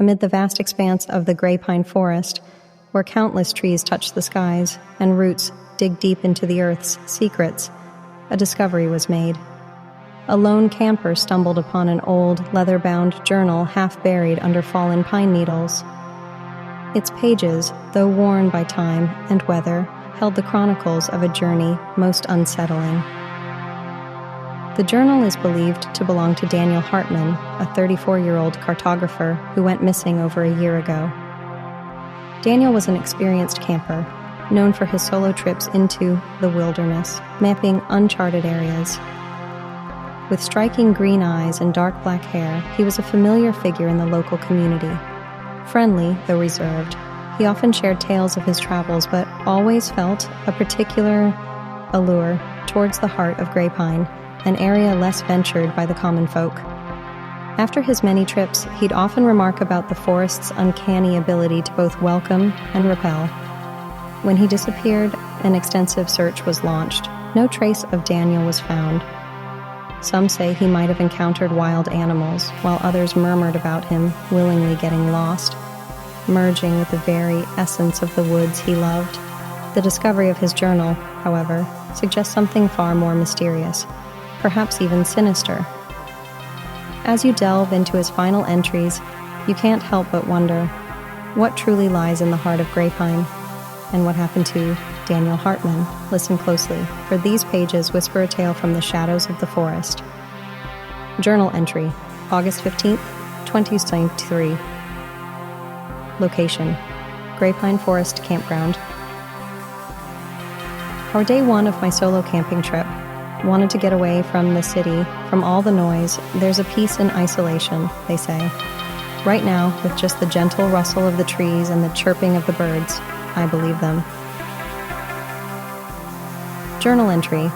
amid the vast expanse of the gray pine forest, where countless trees touch the skies and roots dig deep into the earth's secrets, a discovery was made. A lone camper stumbled upon an old, leather-bound journal half buried under fallen pine needles. Its pages, though worn by time and weather, held the chronicles of a journey most unsettling. The journal is believed to belong to Daniel Hartman, a 34-year-old cartographer who went missing over a year ago. Daniel was an experienced camper, known for his solo trips into the wilderness, mapping uncharted areas. With striking green eyes and dark black hair, he was a familiar figure in the local community. Friendly, though reserved, he often shared tales of his travels, but always felt a particular allure towards the heart of Grey Pine, an area less ventured by the common folk. After his many trips, he'd often remark about the forest's uncanny ability to both welcome and repel. When he disappeared, an extensive search was launched. No trace of Daniel was found. Some say he might have encountered wild animals, while others murmured about him willingly getting lost, merging with the very essence of the woods he loved. The discovery of his journal, however, suggests something far more mysterious, perhaps even sinister. As you delve into his final entries, you can't help but wonder what truly lies in the heart of Grey Pine, and what happened to Daniel Hartman. Listen closely, for these pages whisper a tale from the shadows of the forest. Journal entry, August 15th, 2023. Location, Grey Pine Forest Campground. Our day one of my solo camping trip. Wanted to get away from the city, from all the noise. There's a peace in isolation, they say. Right now, with just the gentle rustle of the trees and the chirping of the birds, I believe them. Journal entry,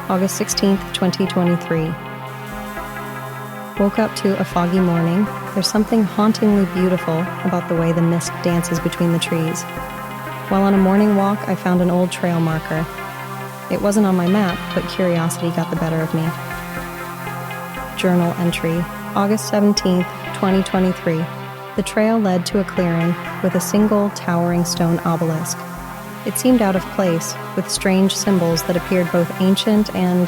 August 16th, 2023. Woke up to a foggy morning. There's something hauntingly beautiful about the way the mist dances between the trees. While on a morning walk, I found an old trail marker. It wasn't on my map, but curiosity got the better of me. Journal entry, August 17th, 2023. The trail led to a clearing with a single towering stone obelisk. It seemed out of place, with strange symbols that appeared both ancient and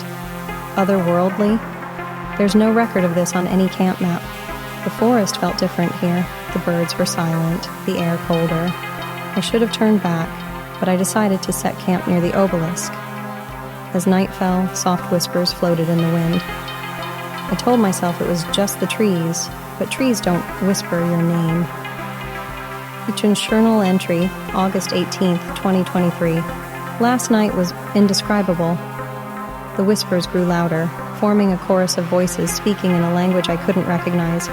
otherworldly. There's no record of this on any camp map. The forest felt different here. The birds were silent, the air colder. I should have turned back, but I decided to set camp near the obelisk. As night fell, soft whispers floated in the wind. I told myself it was just the trees, but trees don't whisper your name. Journal entry, August 18th, 2023. Last night was indescribable. The whispers grew louder, forming a chorus of voices speaking in a language I couldn't recognize.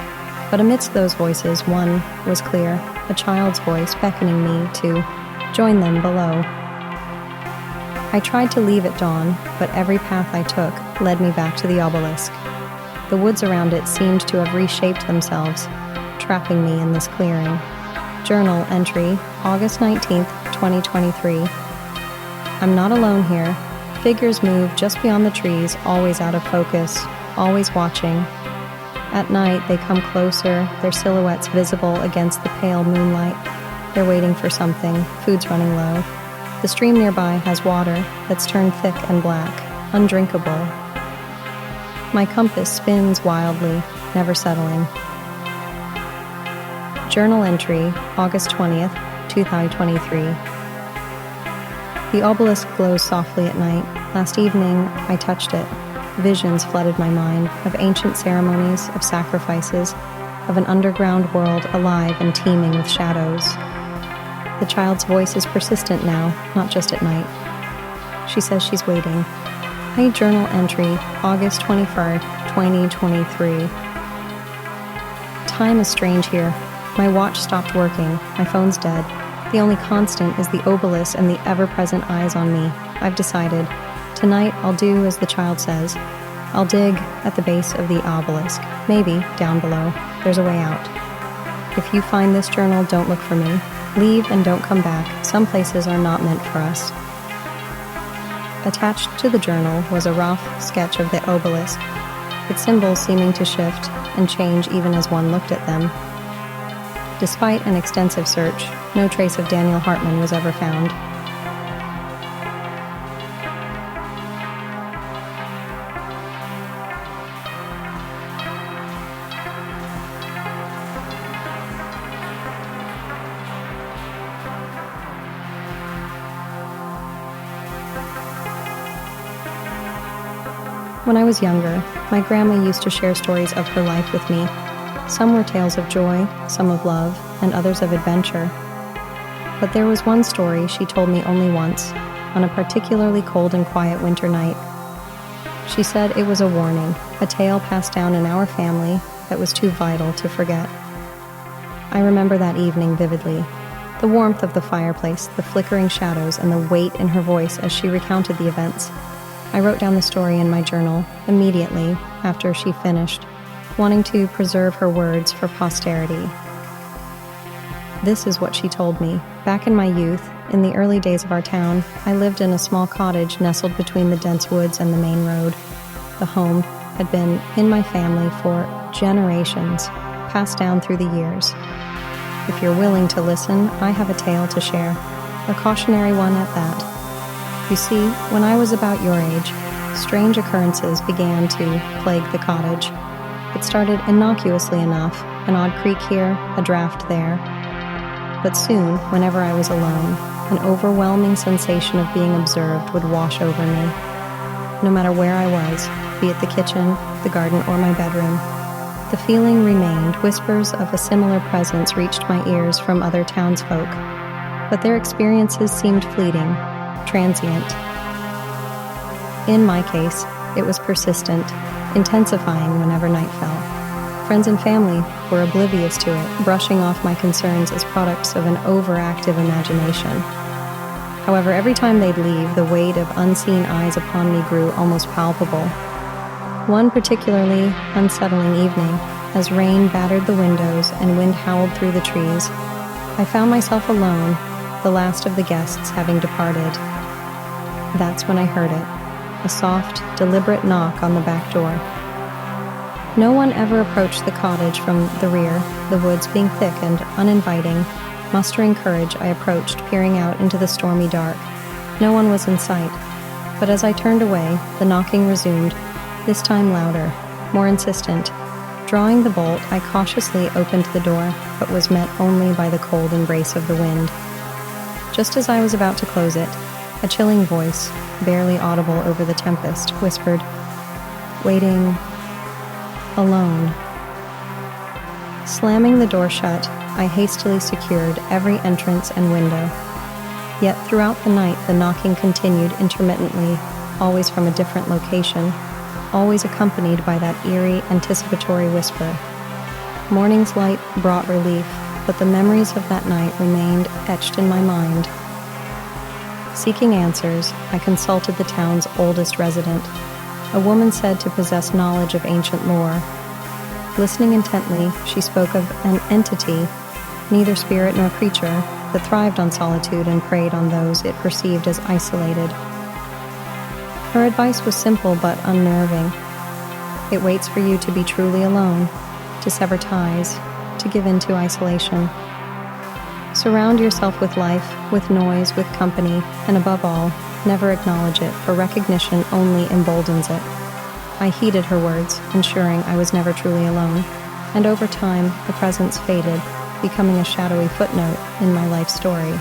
But amidst those voices, one was clear, a child's voice beckoning me to join them below. I tried to leave at dawn, but every path I took led me back to the obelisk. The woods around it seemed to have reshaped themselves, trapping me in this clearing. Journal entry, August 19th, 2023. I'm not alone here. Figures move just beyond the trees, always out of focus, always watching. At night, they come closer, their silhouettes visible against the pale moonlight. They're waiting for something, food's running low. The stream nearby has water that's turned thick and black, undrinkable. My compass spins wildly, never settling. Journal entry, August 20th, 2023. The obelisk glows softly at night. Last evening, I touched it. Visions flooded my mind of ancient ceremonies, of sacrifices, of an underground world alive and teeming with shadows. The child's voice is persistent now, not just at night. She says she's waiting. My journal entry, August 23rd, 2023. Time is strange here. My watch stopped working. My phone's dead. The only constant is the obelisk and the ever-present eyes on me. I've decided. Tonight, I'll do as the child says. I'll dig at the base of the obelisk. Maybe down below. There's a way out. If you find this journal, don't look for me. Leave and don't come back. Some places are not meant for us. Attached to the journal was a rough sketch of the obelisk, its symbols seeming to shift and change even as one looked at them. Despite an extensive search, no trace of Daniel Hartman was ever found. When I was younger, my grandma used to share stories of her life with me. Some were tales of joy, some of love, and others of adventure. But there was one story she told me only once, on a particularly cold and quiet winter night. She said it was a warning, a tale passed down in our family that was too vital to forget. I remember that evening vividly. The warmth of the fireplace, the flickering shadows, and the weight in her voice as she recounted the events. I wrote down the story in my journal immediately after she finished, wanting to preserve her words for posterity. This is what she told me. Back in my youth, in the early days of our town, I lived in a small cottage nestled between the dense woods and the main road. The home had been in my family for generations, passed down through the years. If you're willing to listen, I have a tale to share, a cautionary one at that. You see, when I was about your age, strange occurrences began to plague the cottage. It started innocuously enough, an odd creak here, a draft there. But soon, whenever I was alone, an overwhelming sensation of being observed would wash over me. No matter where I was, be it the kitchen, the garden, or my bedroom, the feeling remained. Whispers of a similar presence reached my ears from other townsfolk, but their experiences seemed fleeting, transient. In my case, it was persistent, intensifying whenever night fell. Friends and family were oblivious to it, brushing off my concerns as products of an overactive imagination. However, every time they'd leave, the weight of unseen eyes upon me grew almost palpable. One particularly unsettling evening, as rain battered the windows and wind howled through the trees, I found myself alone, the last of the guests having departed. That's when I heard it, a soft, deliberate knock on the back door. No one ever approached the cottage from the rear, the woods being thick and uninviting. Mustering courage, I approached, peering out into the stormy dark. No one was in sight, but as I turned away, the knocking resumed, this time louder, more insistent. Drawing the bolt, I cautiously opened the door, but was met only by the cold embrace of the wind. Just as I was about to close it, a chilling voice, barely audible over the tempest, whispered, "Waiting alone." Slamming the door shut, I hastily secured every entrance and window. Yet throughout the night, the knocking continued intermittently, always from a different location, always accompanied by that eerie, anticipatory whisper. Morning's light brought relief, but the memories of that night remained etched in my mind. Seeking answers, I consulted the town's oldest resident, a woman said to possess knowledge of ancient lore. Listening intently, she spoke of an entity, neither spirit nor creature, that thrived on solitude and preyed on those it perceived as isolated. Her advice was simple but unnerving. It waits for you to be truly alone, to sever ties, to give in to isolation. Surround yourself with life, with noise, with company, and above all, never acknowledge it, for recognition only emboldens it. I heeded her words, ensuring I was never truly alone, and over time, the presence faded, becoming a shadowy footnote in my life story.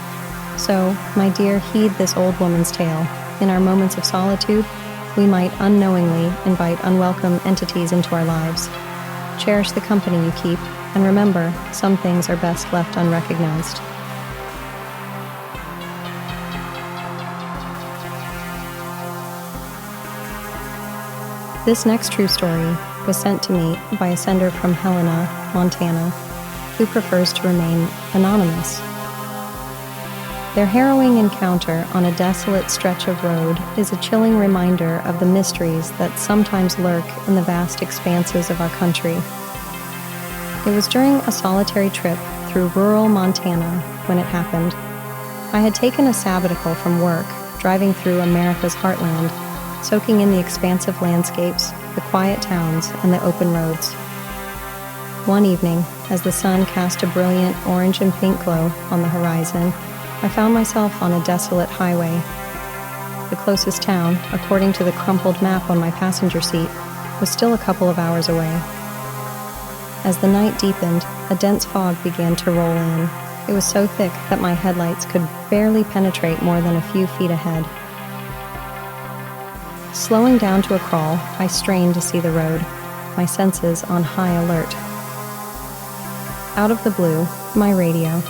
So, my dear, heed this old woman's tale. In our moments of solitude, we might unknowingly invite unwelcome entities into our lives. Cherish the company you keep, and remember, some things are best left unrecognized. This next true story was sent to me by a sender from Helena, Montana, who prefers to remain anonymous. Their harrowing encounter on a desolate stretch of road is a chilling reminder of the mysteries that sometimes lurk in the vast expanses of our country. It was during a solitary trip through rural Montana when it happened. I had taken a sabbatical from work, driving through America's heartland, soaking in the expansive landscapes, the quiet towns, and the open roads. One evening, As the sun cast a brilliant orange and pink glow on the horizon, I found myself on a desolate highway. The closest town, according to the crumpled map on my passenger seat, was still a couple of hours away. As the night deepened, a dense fog began to roll in. It was so thick that my headlights could barely penetrate more than a few feet ahead. Slowing down to a crawl, I strained to see the road, my senses on high alert. Out of the blue, my radio,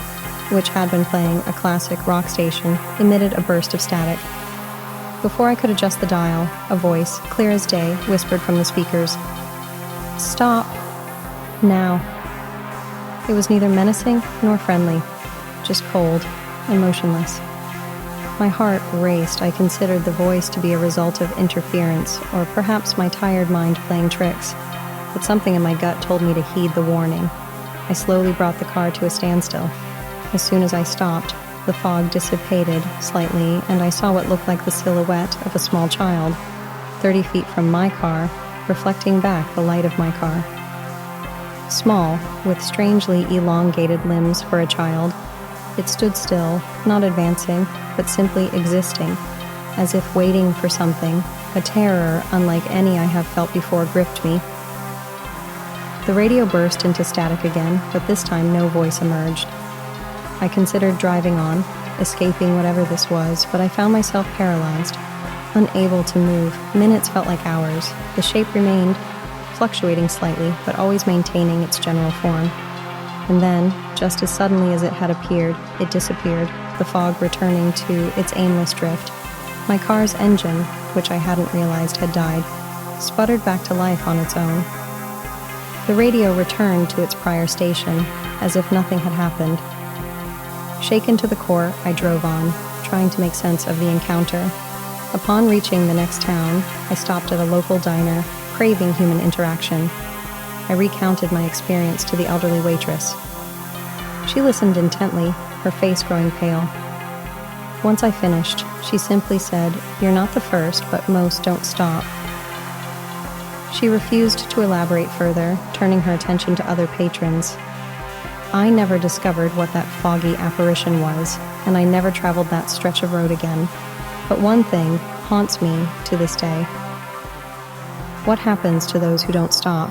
which had been playing a classic rock station, emitted a burst of static. Before I could adjust the dial, a voice, clear as day, whispered from the speakers, "Stop. Now." It was neither menacing nor friendly, just cold and motionless. My heart raced. I considered the voice to be a result of interference, or perhaps my tired mind playing tricks, but something in my gut told me to heed the warning. I slowly brought the car to a standstill. As soon as I stopped, the fog dissipated slightly, and I saw what looked like the silhouette of a small child, 30 feet from my car, reflecting back the light of my car. Small, with strangely elongated limbs for a child, it stood still, not advancing, but simply existing, as if waiting for something. A terror unlike any I have felt before gripped me. The radio burst into static again, but this time no voice emerged. I considered driving on, escaping whatever this was, but I found myself paralyzed, unable to move. Minutes felt like hours. The shape remained, fluctuating slightly, but always maintaining its general form. And then, just as suddenly as it had appeared, it disappeared, the fog returning to its aimless drift. My car's engine, which I hadn't realized had died, sputtered back to life on its own. The radio returned to its prior station, as if nothing had happened. Shaken to the core, I drove on, trying to make sense of the encounter. Upon reaching the next town, I stopped at a local diner, craving human interaction. I recounted my experience to the elderly waitress. She listened intently, her face growing pale. Once I finished, she simply said, "You're not the first, but most don't stop." She refused to elaborate further, turning her attention to other patrons. I never discovered what that foggy apparition was, and I never traveled that stretch of road again. But one thing haunts me to this day. What happens to those who don't stop?